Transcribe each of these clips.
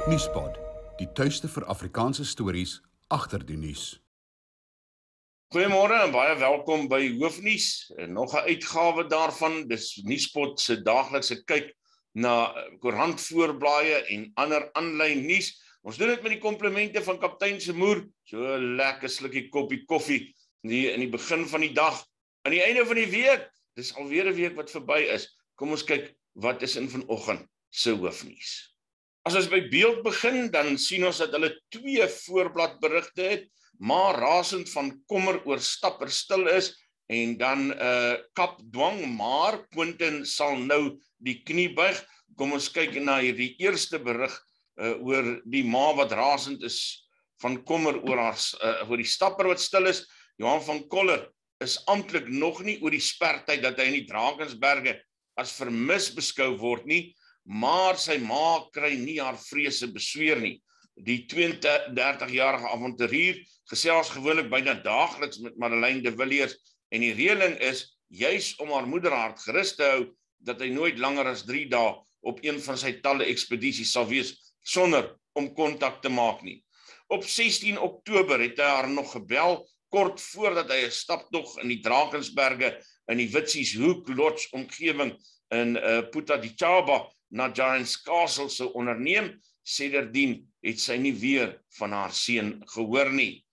Nuuspod, die tuiste vir Afrikaanse stories agter die nuus. Goeiemôre en baie welkom by Hoofnuus. Nog 'n uitgawe daarvan, dis Nuuspod se daaglikse kyk na koerantvoorblaaie en ander aanlyn nuus. Ons doen dit met die komplimente van Kaptein se Moer, so 'n lekker slukkie koppie koffie in die begin van die dag. Aan die einde van die week, dis alweer 'n week wat verby is. Kom ons kyk wat is in vanoggend se hoofnuus. As ons by beeld begin, dan sien ons dat hulle 2 voorbladberigte het, maar rasend van kommer oor stapper stil is, en dan kap dwang, maar Quentin sal nou die knie buig. Kom ons kyk na hierdie eerste berig oor die ma wat rasend is van kommer oor die stapper wat stil is. Johan van Koller is amptelik nog nie oor die spertyd dat hy in die Drakensberge as vermis beskou word nie, maar sy ma kry nie haar vrese besweer nie. Die 32-jarige avonturier gesels gewoonlik byna daagliks met Madeleine de Villiers, en die reëling is juis om haar moederhart gerus te hou dat hy nooit langer as 3 dae op een van sy talle ekspedisies sal wees sonder om kontak te maak nie. Op 16 Oktober het hy haar nog gebel, kort voordat hy 'n staptog in die Drakensberge in die Witsieshoek Lodge omgewing in Putaditjaba na Giant's Castle sou onderneem. Sedertdien het sy nie weer van haar seun gehoor nie.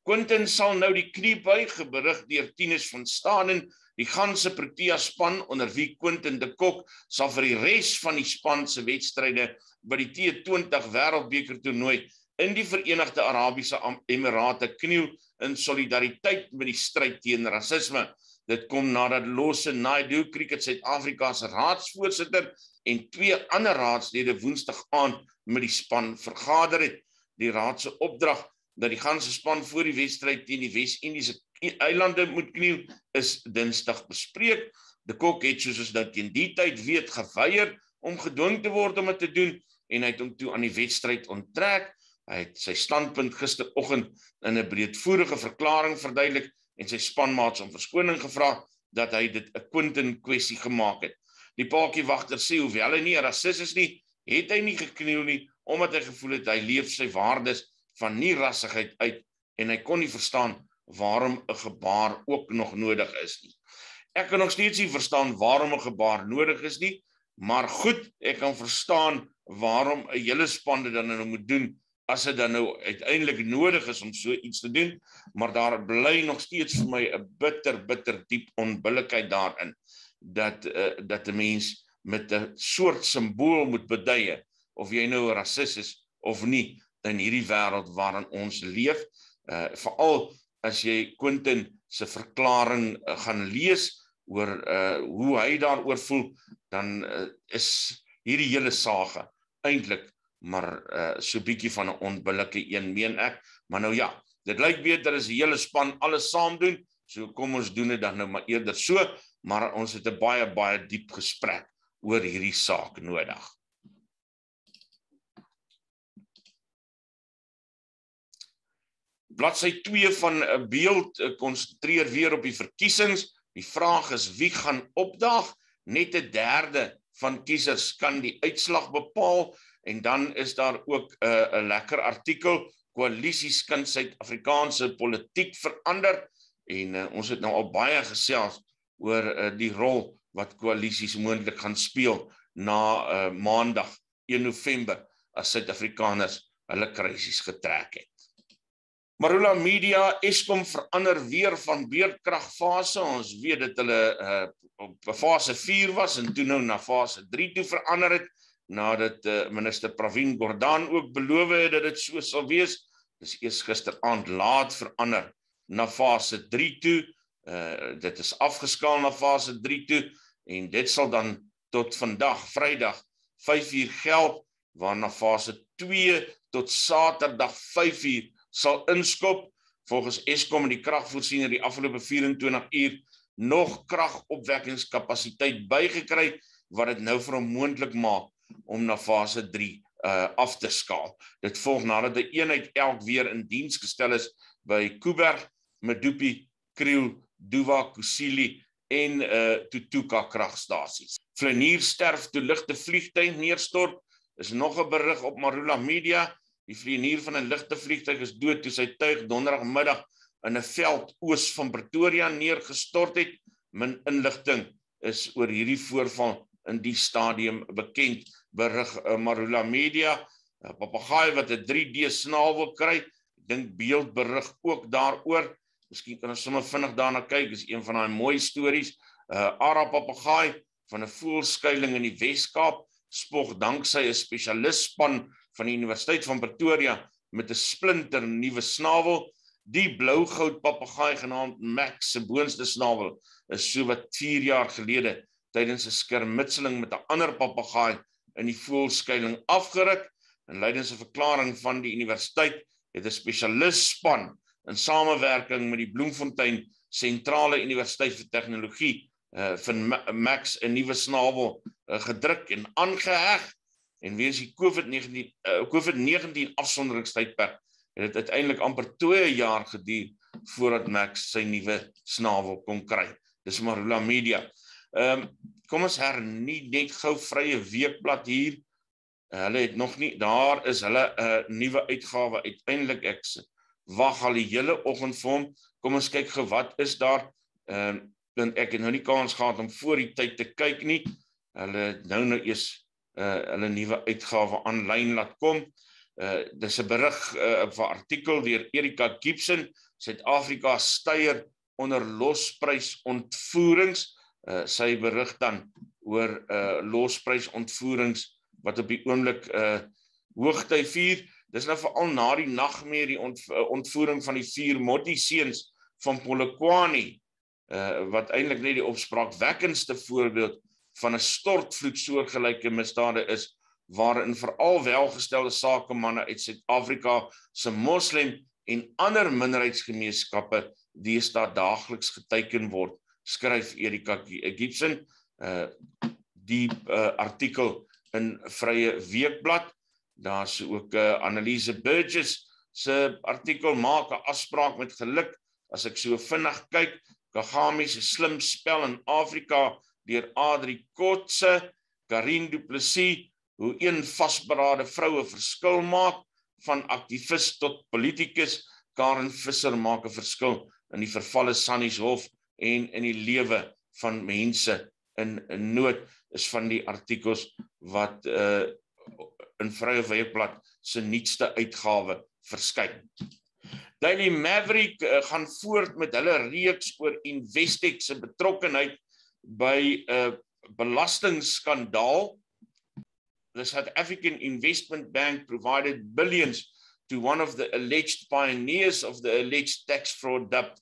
Quentin sal nou die knie buig, berig deur Tinus van Staden. Die ganse Protea span, onder wie Quentin de Kok, sal vir die res van die span se wedstryde by die T20 wêreldbeker toernooi in die Verenigde Arabiese Emirate kniel in solidariteit met die stryd teen rasisme. Dit kom nadat Losse Naidu Cricket Suid-Afrika se raadsvoorsitter en 2 ander raadslede Woensdag aand met die span vergader het. Die raad se opdrag dat die ganse span voor die wedstryd teen die Wes-Indiese eilande moet kniel is Dinsdag bespreek. De Kok het soos nou teen die tyd weet geweier om gedwing te word om dit te doen, en hy het hom toe aan die wedstryd onttrek. Hy het sy standpunt gisteroggend in 'n breedvoerige verklaring verduidelik en sy spanmaats om verskoning gevra dat hy dit 'n Quentin kwessie gemaak het. Die paadjiewagter sê hoewel hy nie 'n rasis is nie, het hy nie gekniel nie, omdat hy gevoel het hy leef sy waardes van nie rassigheid uit, en hy kon nie verstaan waarom 'n gebaar ook nog nodig is nie. Ek kan nog steeds nie verstaan waarom 'n gebaar nodig is nie, maar goed, ek kan verstaan waarom 'n hele span dit dan nou moet doen, as dit dan nou uiteindelik nodig is om so iets te doen, maar daar bly nog steeds vir my 'n bitter diep onbillikheid daarin, dat 'n mens met 'n soort simbool moet beduie, of jy nou 'n rasis is of nie, in hierdie wêreld waarin ons leef. Veral as jy Quentin se verklaring gaan lees oor hoe hy daaroor voel, dan is hierdie hele saga eintlik maar so bietjie van 'n onbillike een, meen ek. Maar nou ja, dit lyk beter as die hele span alles saam doen, so kom ons doen dit dan nou maar eerder so, maar ons het 'n baie diep gesprek oor hierdie saak nodig. Bladsy 2 van 'n beeld konsentreer weer op die verkiesings. Die vraag is wie gaan opdaag. Net 1/3 van kiesers kan die uitslag bepaal, en dan is daar ook 'n lekker artikel, koalisies kan Suid-Afrikaanse politiek verander, en ons het nou al baie gesels oor die rol wat koalisies moontlik gaan speel na Maandag 1 November as Suid-Afrikaners hulle krisis getrek het. Marula Media, Eskom verander weer van beerdkragfase. Ons weet dat hulle op fase 4 was en toe nou na fase 3 toe verander het, nadat minister Pravin Gordhan ook beloof het dat dit so sal wees. Dis eers gisteraand laat verander na fase 3 toe. Dit is afgeskaal na fase 3 toe, en dit sal dan tot vandag, Vrydag 5:00 geld, waarna fase 2 tot Saterdag 5:00 sal inskop. Volgens Eskom en die kragvoorsiener die afgelope 24 uur nog kragopwekkingskapasiteit bygekry, wat dit nou vir hom moontlik maak om na fase 3 af te skaal. Dit volg nadat 'n eenheid elk weer in diens gestel is by Kuiberg, Medupi, Kriel, Duwa, Kusile en Tutuka kragstasies. Vlenier sterf toe ligte vliegtuig neerstort. is nog 'n berig op Marula Media. Die vlieënier van 'n ligte vliegtuig is dood toe sy tuig donderdagmiddag in 'n veld oos van Pretoria neergestort het. Min inligting is oor hierdie voorval in die stadium bekend, berig Marula Media. 'n Papegaai wat 'n 3D snavel kry, ek dink beeld berig ook daaroor. Miskien kan ons sommer vinnig daarna kyk, is een van daai mooi stories. Ara papegaai van 'n voëlskuiling in die Wes-Kaap spog danksy 'n spesialistspan van die Universiteit van Pretoria met 'n splinter nuwe snavel. Die blougoud papegaai genaamd Max se boonste snavel is so wat 4 jaar gelede tydens 'n skermutseling met 'n ander papegaai in die voëlskuiling afgeruk. En lydens 'n verklaring van die universiteit het 'n spesialistspan in samewerking met die Bloemfontein Sentrale Universiteit vir Tegnologie van Max 'n nuwe snavel gedruk en aangeheg. En weens die COVID-19 afsonderingstydperk het dit uiteindelik amper 2 jaar geduur voordat Max sy nuwe snavel kon kry. Dis Marula Media. Kom ons hernie net gou Vrye Weekblad hier. Hulle het nog nie, daar is hulle 'n nuwe uitgawe uiteindelik. Ek wag al die hele oggend vir hom. Kom ons kyk gou wat is daar. Ek het nou nie kans gehad om voor die tyd te kyk nie. Hulle het nou eers hulle nuwe uitgawe aanlyn laat kom. Dis 'n berig of 'n artikel deur Erika Gibson. Suid-Afrika styer onder losprysontvoerings. Sy berig dan oor losprysontvoerings wat op die oomblik hoogtyd vier. Dis nou veral na die nagmerrie die ontvoering van die 4 Motti-seuns van Polokwane, wat eintlik net die opspraakwekkendste voorbeeld van 'n stortvloed soortgelyke misdade is, waarin veral welgestelde sakemanne uit Suid-Afrika se moslem en ander minderheidsgemeenskappe deesdae daagliks geteiken word, skryf Erika Gibson. Die artikel in Vrye Weekblad. Daar's ook Anneliese Burgess se artikel maak 'n afspraak met geluk. As ek so vinnig kyk, Kagame se slim spel in Afrika deur Adri Kotse, Karin Du Plessis, hoe een vasberade vroue verskil maak, van aktivis tot politicus. Karen Visser maak 'n verskil in die vervalle Sannieshof en in die lewe van mense in nood, is van die artikels wat in Vrye Weekblad se nuutste uitgawe verskyn. Daily Maverick gaan voort met hulle reeks oor Investec se betrokkenheid by 'n belastingsskandaal. The South African Investment Bank provided billions to one of the alleged pioneers of the alleged tax fraud dubbed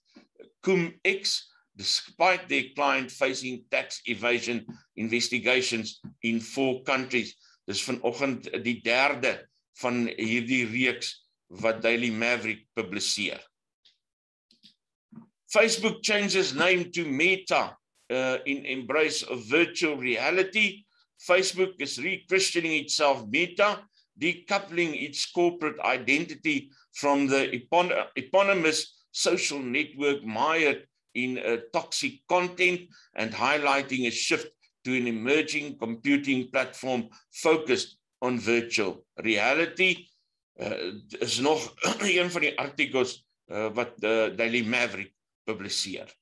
Cum-Ex, despite their client facing tax evasion investigations in 4 countries. Dis vanoggend die 3de van hierdie reeks wat Daily Maverick publiseer. Facebook changes name to Meta in embrace of virtual reality. Facebook is re-christening itself Meta, decoupling its corporate identity from the eponymous social network mired in toxic content and highlighting a shift to an emerging computing platform focused on virtual reality. Is nog een van die artikels wat Daily Maverick publiseer.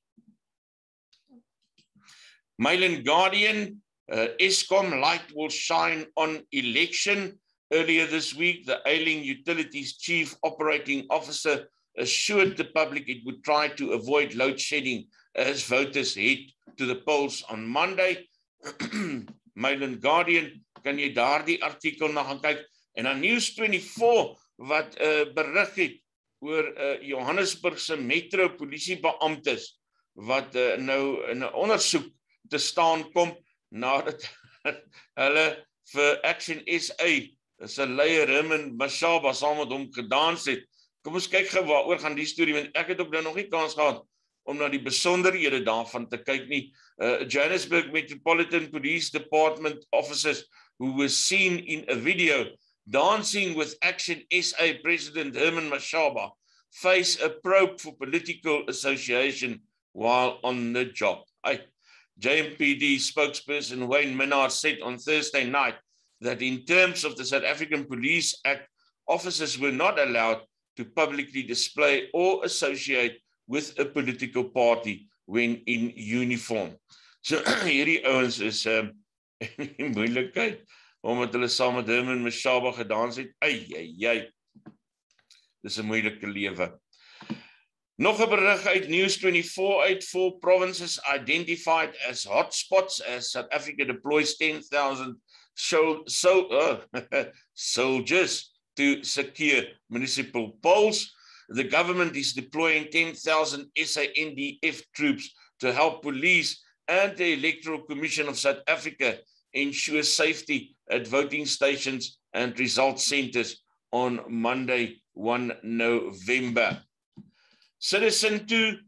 Mail and Guardian, Eskom light will shine on election. Earlier this week, the ailing utilities chief operating officer assured the public it would try to avoid load shedding as voters head to the polls on Monday. Mail and Guardian, kan jy daardie artikel na gaan kyk? En dan News 24 wat berig het oor Johannesburg se metro polisiebeamptes wat nou in 'n ondersoek te staan kom nadat hulle vir Action SA se leier Herman Mashaba saam met hom gedans het. Kom ons kyk gou waaroor gaan die storie, want ek het ook nou nog nie kans gehad om na die besonderhede daarvan te kyk nie. Johannesburg Metropolitan Police Department officers who were seen in a video dancing with Action SA President Herman Mashaba face a probe for political association while on the job. JMPD spokesperson Wayne Minard said on Thursday night that in terms of the South African Police Act, officers were not allowed to publicly display or associate with a political party when in uniform. So hierdie ouens is in moeilikheid, omdat hulle saam met Herman Mashaba gedans het. Ai. Dis 'n moeilike lewe. Nog 'n berig uit News24 uit 4 provinces identified as hotspots as South Africa deploys 10,000 soldiers to secure municipal polls. The government is deploying 10,000 SANDF troops to help police and the Electoral Commission of South Africa ensure safety at voting stations and result centers on Monday, 1 November. Citizen 2,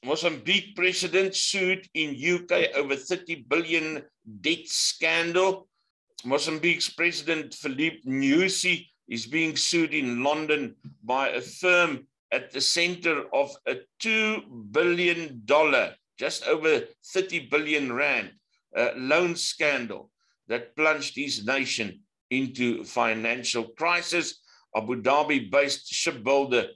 Mozambique president sued in UK over 30 billion debt scandal. Mozambique's President Philippe Nyusi is being sued in London by a firm at the center of a $2 billion, just over 30 billion rand, loan scandal that plunged his nation into financial crisis. Abu Dhabi-based shipbuilder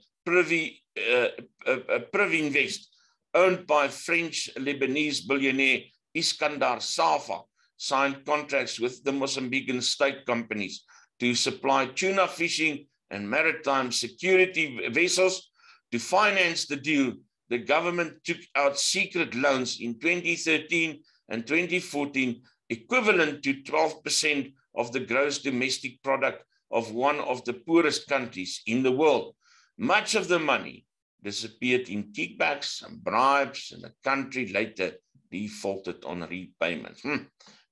Privinvest, owned by French-Lebanese billionaire Iskandar Safa, signed contracts with the Mozambican state companies to supply tuna fishing and maritime security vessels. To finance the deal, the government took out secret loans in 2013 and 2014, equivalent to 12% of the gross domestic product of one of the poorest countries in the world. Much of the money disappeared in kickbacks and bribes, and the country later defaulted on repayments.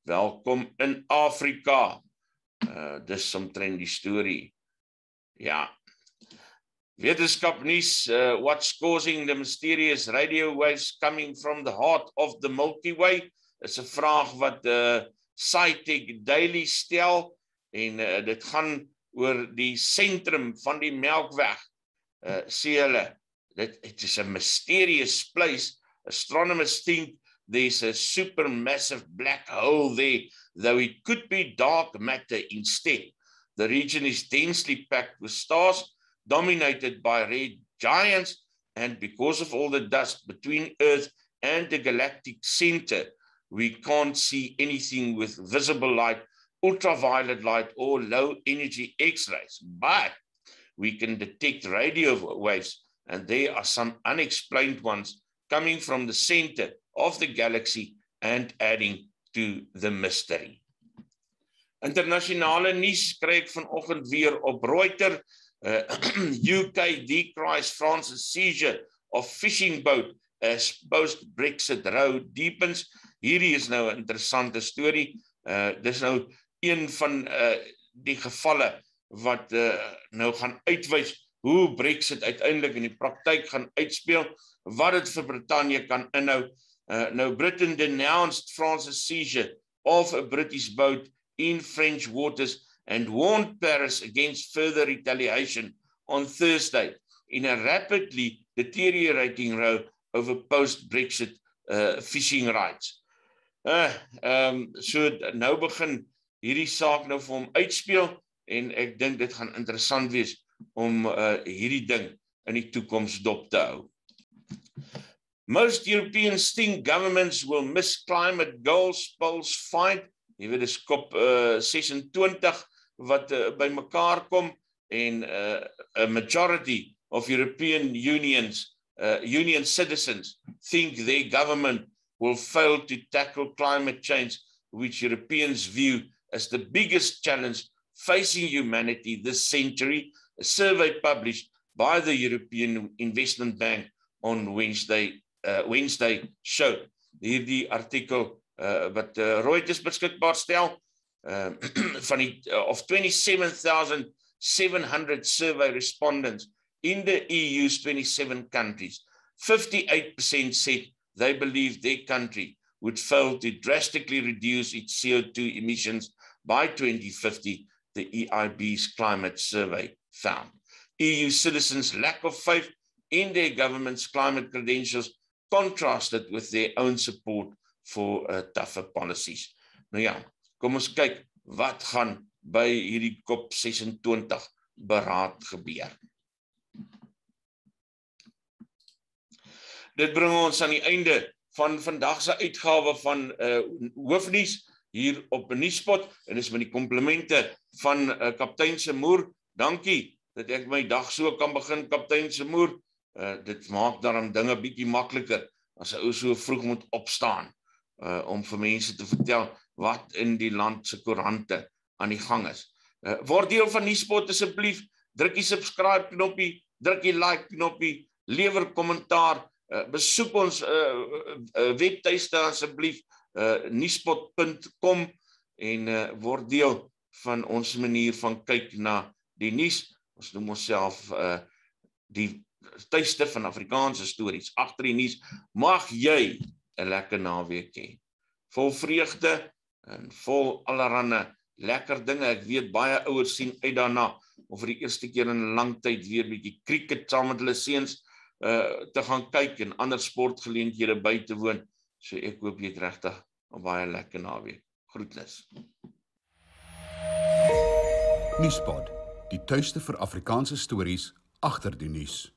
Welkom in Afrika. Dis omtrent die storie. Ja. Wetenskap nuus, what's causing the mysterious radio waves coming from the heart of the Milky Way? Is 'n vraag wat SciTech Daily stel, en dit gaan oor die sentrum van die Melkweg. Sê hulle, it is a mysterious place. Astronomers think there's a supermassive black hole there, though it could be dark matter instead. The region is densely packed with stars, dominated by red giants, and because of all the dust between Earth and the galactic center, we can't see anything with visible light, ultraviolet light, or low-energy X-rays. But we can detect radio waves, and there are some unexplained ones coming from the center of the galaxy and adding to the mystery. Internasionale nuus kry ek vanoggend weer op Reuters. UK decries France's seizure of fishing boat as post-Brexit row deepens. Hierdie is nou 'n interessante storie. Dis nou een van die gevalle wat nou gaan uitwys hoe Brexit uiteindelik in die praktyk gaan uitspeel, wat dit vir Brittanje kan inhou. Now, Britain denounced France's seizure of a British boat in French waters and warned Paris against further retaliation on Thursday in a rapidly deteriorating row over post-Brexit fishing rights. So nou begin hierdie saak nou vir hom uitspeel, en ek dink dit gaan interessant wees om hierdie ding in die toekoms dop te hou. Most Europeans think governments will miss climate goals, polls find. Jy weet, dis COP 26 wat by mekaar kom, en a majority of European Union citizens think their government will fail to tackle climate change, which Europeans view as the biggest challenge facing humanity this century. A survey published by the European Investment Bank on Wednesday showed. Hierdie artikel wat Reuters beskikbaar stel, of 27,700 survey respondents in the EU's 27 countries, 58% said they believe their country would fail to drastically reduce its CO2 emissions by 2050, the EIB's climate survey found. EU citizens' lack of faith in their government's climate credentials contrasted with their own support for tougher policies. Nou ja, kom ons kyk wat gaan by hierdie COP26 beraad gebeur. Dit bring ons aan die einde van vandag se uitgawe van Hoofnuus hier op Nuuspod en dis met die komplimente van Kaptein se Moer. Dankie dat ek my dag so kan begin, Kaptein se Moer. Dit maak daarom dinge bietjie makliker as 'n ou so vroeg moet opstaan om vir mense te vertel wat in die land se koerante aan die gang is. Word deel van Nuuspod asseblief, druk die subscribe knoppie, druk die like knoppie, lewer kommentaar, besoek ons webtuiste asseblief, nuuspod.com en word deel van ons manier van kyk na die nuus. Ons noem onsself die tuiste van Afrikaanse stories agter die nuus. Mag jy 'n lekker naweek hê. Vol vreugde en vol allerhande lekker dinge. Ek weet baie ouers sien uit daarna om vir die eerste keer in 'n lang tyd weer bietjie cricket saam met hulle seuns te gaan kyk en ander sportgeleenthede by te woon. So ek hoop jy het regtig 'n baie lekker naweek. Groetnis. Nuuspod, die tuiste vir Afrikaanse stories agter die nuus.